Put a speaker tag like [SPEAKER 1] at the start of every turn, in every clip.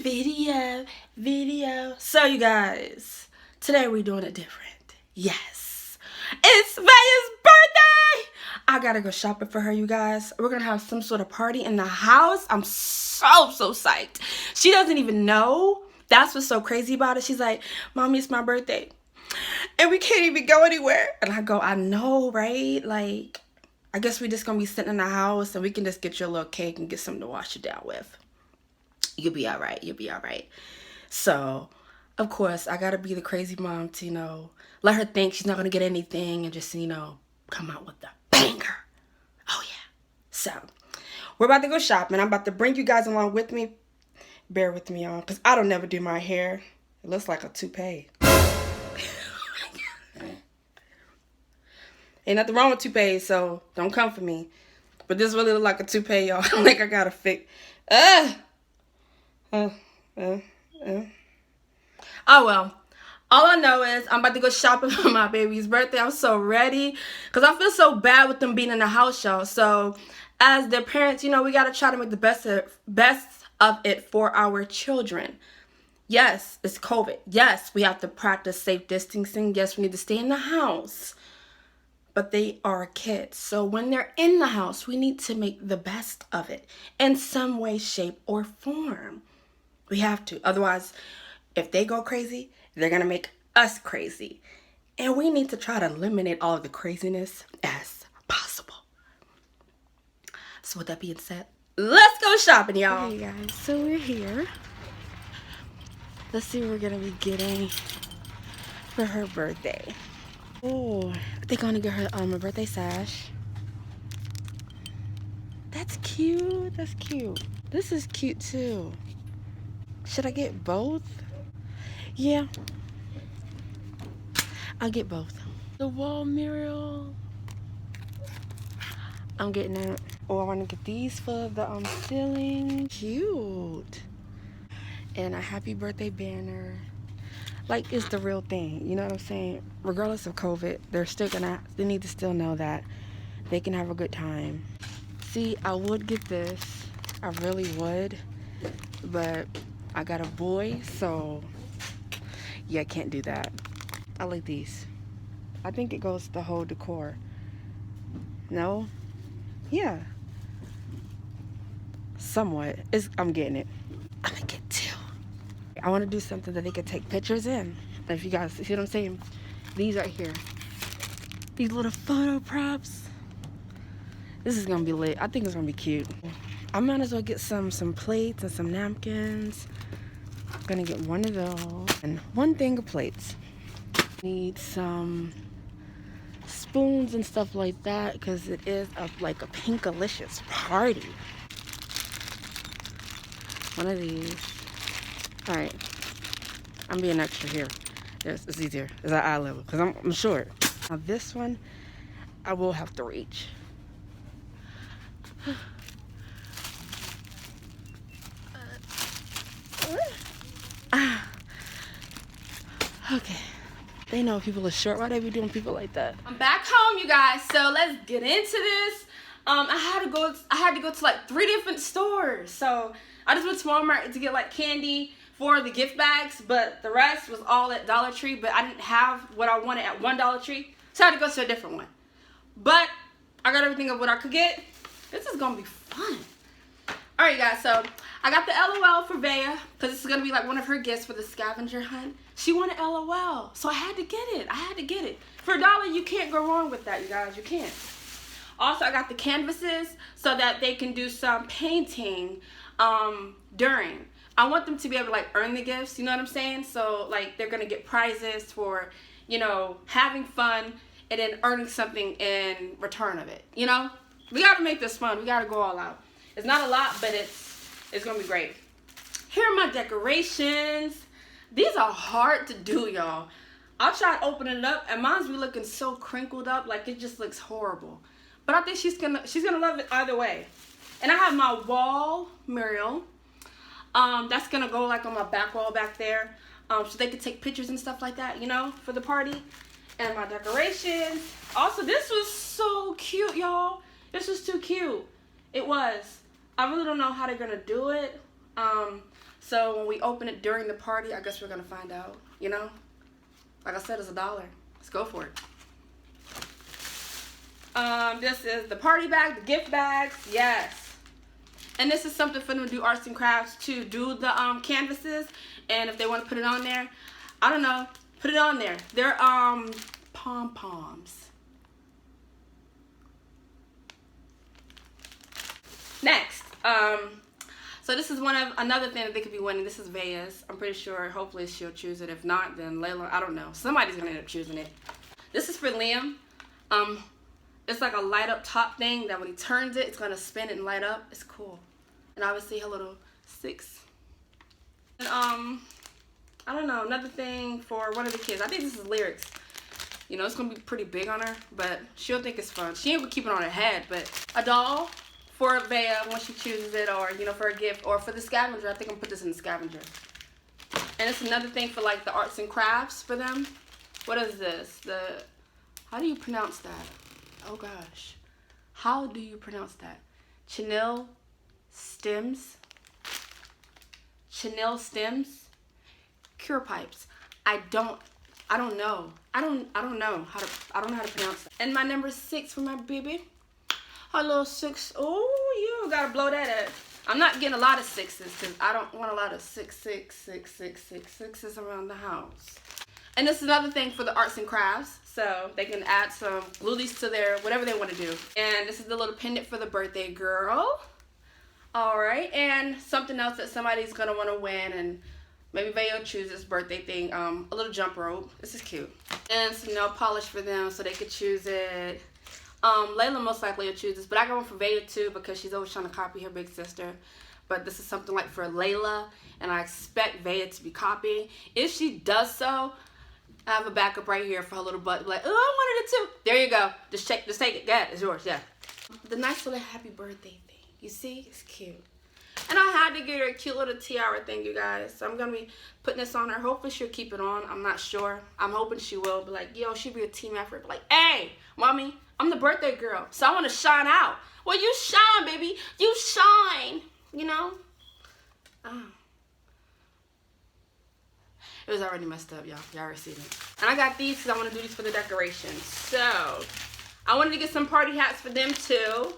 [SPEAKER 1] Video. So you guys, today we're doing it different. Yes, it's Vaya's birthday. I gotta go shopping for her, you guys. We're gonna have some sort of party in the house. I'm so psyched. She doesn't even know. That's what's so crazy about it. She's like, Mommy, it's my birthday. And we can't even go anywhere. And I go, I know, right? Like, I guess we're just gonna be sitting in the house and we can just get you a little cake and get something to wash it down with. You'll be all right. You'll be all right. So, of course, I gotta be the crazy mom to, let her think she's not gonna get anything and just, come out with the banger. Oh, yeah. So, we're about to go shopping. I'm about to bring you guys along with me. Bear with me, y'all, because I don't never do my hair. It looks like a toupee. Ain't nothing wrong with toupees, so don't come for me. But this really look like a toupee, y'all. Like I gotta fix. Oh well. All I know is I'm about to go shopping for my baby's birthday. I'm so ready because I feel so bad with them being in the house, y'all. So as their parents, we gotta try to make the best of it for our children. Yes, it's COVID. Yes, we have to practice safe distancing. Yes, we need to stay in the house. But they are kids. So when they're in the house, we need to make the best of it in some way, shape, or form. We have to. Otherwise, if they go crazy, they're going to make us crazy. And we need to try to eliminate all of the craziness as possible. So with that being said, let's go shopping, y'all. Hey guys, so we're here. Let's see what we're going to be getting for her birthday. Oh, I think I'm going to get her a birthday sash. That's cute. That's cute. This is cute too. Should I get both? Yeah. I'll get both. The wall mural. I'm getting that. Oh, I want to get these for the ceiling. Cute. And a happy birthday banner. Like it's the real thing. You know what I'm saying? Regardless of COVID, they need to still know that they can have a good time. See, I would get this. I really would. But I got a boy, so yeah, I can't do that. I like these. I think it goes the whole decor. No? Yeah. Somewhat. I'm getting it. I'm gonna get two. I want to do something that they can take pictures in. If you guys see what I'm saying, these right here. These little photo props. This is gonna be lit. I think it's gonna be cute. I might as well get some plates and some napkins. I'm gonna get one of those and one thing of plates. Need some spoons and stuff like that because it is like a Pinkalicious party. One of these. All right, I'm being extra here. It's easier. It's at eye level because I'm short. Now this one, I will have to reach. Okay. They know people are short. Why they be doing people like that? I'm back home, you guys. So let's get into this. I had to go to like 3 different stores. So I just went to Walmart to get like candy for the gift bags, but the rest was all at Dollar Tree. But I didn't have what I wanted at one Dollar Tree, so I had to go to a different one. But I got everything of what I could get. This is gonna be fun. All right, guys. So I got the LOL for Vaya because this is gonna be like one of her gifts for the scavenger hunt. She wanted LOL, so I had to get it. For $1, you can't go wrong with that, you guys. You can't. Also, I got the canvases so that they can do some painting during. I want them to be able to like earn the gifts, you know what I'm saying? So like they're gonna get prizes for, having fun and then earning something in return of it. We gotta make this fun. We gotta go all out. It's not a lot, but it's gonna be great. Here are my decorations. These are hard to do, y'all. I'll try to open it up, and mine's be looking so crinkled up, like it just looks horrible. But I think she's gonna love it either way. And I have my wall mural. That's gonna go like on my back wall back there, so they can take pictures and stuff like that, for the party. And my decorations. Also, this was so cute, y'all. This was too cute. It was. I really don't know how they're gonna do it, So when we open it during the party, I guess we're gonna find out, you know? Like I said, it's $1. Let's go for it. This is the party bag, the gift bags, yes. And this is something for them to do arts and crafts, to do the canvases. And if they want to put it on there, I don't know, put it on there. They're pom-poms. Next, so this is another thing that they could be winning. This is Veya's. I'm pretty sure, hopefully she'll choose it. If not, then Layla, I don't know. Somebody's gonna end up choosing it. This is for Liam. It's like a light up top thing that when he turns it, it's gonna spin and light up. It's cool. And obviously her little 6. And I don't know, another thing for one of the kids. I think this is Lyrics. You know, it's gonna be pretty big on her, but she'll think it's fun. She ain't gonna keep it on her head, but a doll for Veya when she chooses it, or you know, for a gift, or for the scavenger. I think I'm gonna put this in the scavenger. And it's another thing for like the arts and crafts for them. What is this? How do you pronounce that? Oh gosh. How do you pronounce that? Chenille stems. Chenille stems. Cure pipes. I don't know. I don't know how to pronounce that. And my number 6 for my baby. Her little 6. Oh, you gotta blow that at. I'm not getting a lot of 6s because I don't want a lot of 6, 6, 6, 6, 6, 6s around the house. And this is another thing for the arts and crafts. So they can add some, glue these to their, whatever they want to do. And this is the little pendant for the birthday girl. Alright, and something else that somebody's going to want to win, and maybe Veya will choose this birthday thing, a little jump rope. This is cute. And some nail polish for them so they could choose it. Layla most likely will choose this, but I got one for Veya too because she's always trying to copy her big sister. But this is something like for Layla, and I expect Veya to be copying. If she does so, I have a backup right here for her little butt. Like, oh, I wanted it too. There you go. Just take it. Yeah, it's yours. Yeah. The nice little happy birthday thing. You see, it's cute. And I had to get her a cute little tiara thing, you guys. So I'm gonna be putting this on her. Hopefully she'll keep it on. I'm not sure. I'm hoping she will. Be like, yo, she'll be a team effort. Be like, hey, mommy, I'm the birthday girl, so I want to shine out. Well, you shine, baby. You shine. You know. It was already messed up, y'all. Y'all already seen it. And I got these because I want to do these for the decorations. So, I wanted to get some party hats for them too.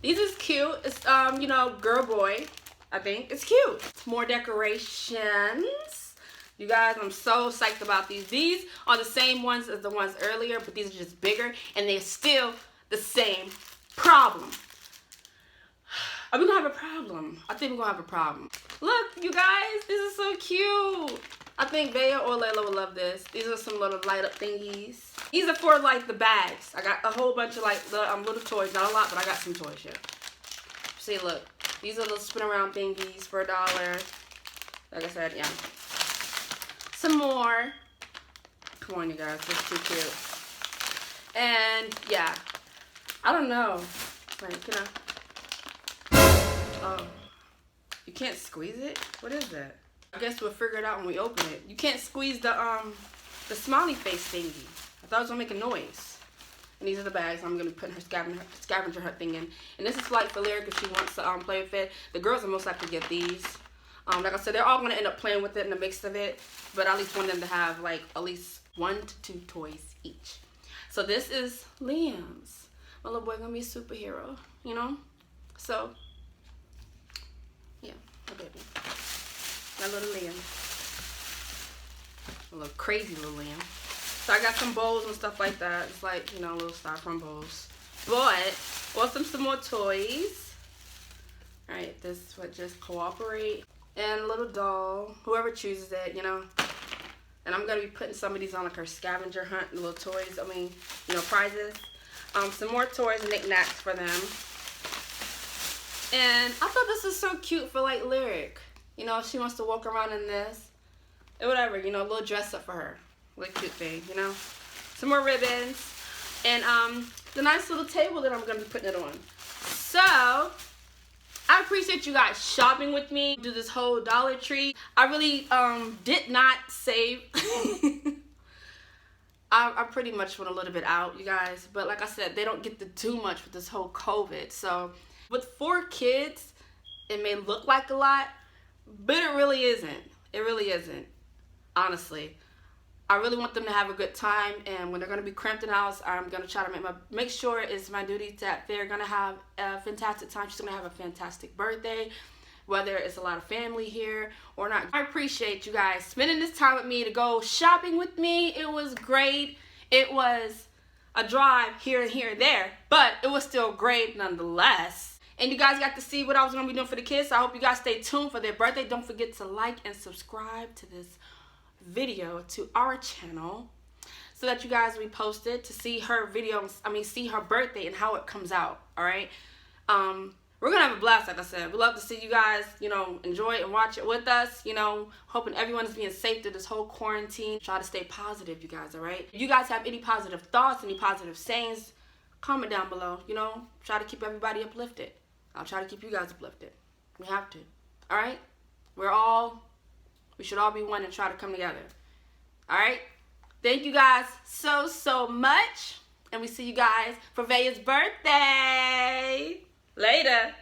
[SPEAKER 1] These is cute. It's, you know, girl, boy, I think. It's cute. More decorations. You guys, I'm so psyched about these. These are the same ones as the ones earlier, but these are just bigger, and they're still the same problem. Are we going to have a problem? I think we're going to have a problem. Look, you guys, this is so cute. I think Veya or Layla will love this. These are some little light up thingies. These are for like the bags. I got a whole bunch of like the little toys. Not a lot, but I got some toys here. See, look. These are little spin around thingies for $1. Like I said, yeah. Some more. Come on, you guys. This is too cute. And yeah. I don't know. Like, you know. Oh. You can't squeeze it? What is that? I guess we'll figure it out when we open it. You can't squeeze the smiley face thingy. I thought it was gonna make a noise. And these are the bags I'm gonna put her scavenger hunt thing in. And this is like for Lyric if she wants to play with it. The girls are most likely to get these. Like I said, they're all gonna end up playing with it in a mix of it. But I at least want them to have like at least 1 to 2 toys each. So this is Liam's. My little boy gonna be a superhero, you know? So yeah, my baby. My little Liam. A little crazy little Liam. So I got some bowls and stuff like that. It's like, you know, little styrofoam bowls. But, also some more toys. Alright, this would just cooperate. And a little doll. Whoever chooses it, you know. And I'm going to be putting some of these on like her scavenger hunt, little toys. I mean, you know, prizes. Some more toys and knickknacks for them. And I thought this was so cute for like Lyric. You know, if she wants to walk around in this, or whatever, you know, a little dress up for her. Like cute thing, you know. Some more ribbons. And the nice little table that I'm going to be putting it on. So, I appreciate you guys shopping with me. Do this whole Dollar Tree. I really did not save. I pretty much went a little bit out, you guys. But like I said, they don't get to do much with this whole COVID. So, with 4 kids, it may look like a lot, But it really isn't. It really isn't. Honestly. I really want them to have a good time, and when they're going to be cramped in the house, I'm going to try to make sure it's my duty that they're going to have a fantastic time. She's going to have a fantastic birthday, whether it's a lot of family here or not. I appreciate you guys spending this time with me to go shopping with me. It was great. It was a drive here and here and there, but it was still great nonetheless. And you guys got to see what I was going to be doing for the kids. So I hope you guys stay tuned for their birthday. Don't forget to like and subscribe to this video, to our channel, so that you guys will be posted to see her videos. See her birthday and how it comes out. All right. We're gonna have a blast, like I said. We love to see you guys, enjoy it and watch it with us. Hoping everyone is being safe through this whole quarantine. Try to stay positive, you guys. All right. If you guys have any positive thoughts, any positive sayings, comment down below. Try to keep everybody uplifted. I'll try to keep you guys uplifted. We have to. All right. We should all be one and try to come together. All right? Thank you guys so much. And we see you guys for Vaya's birthday. Later.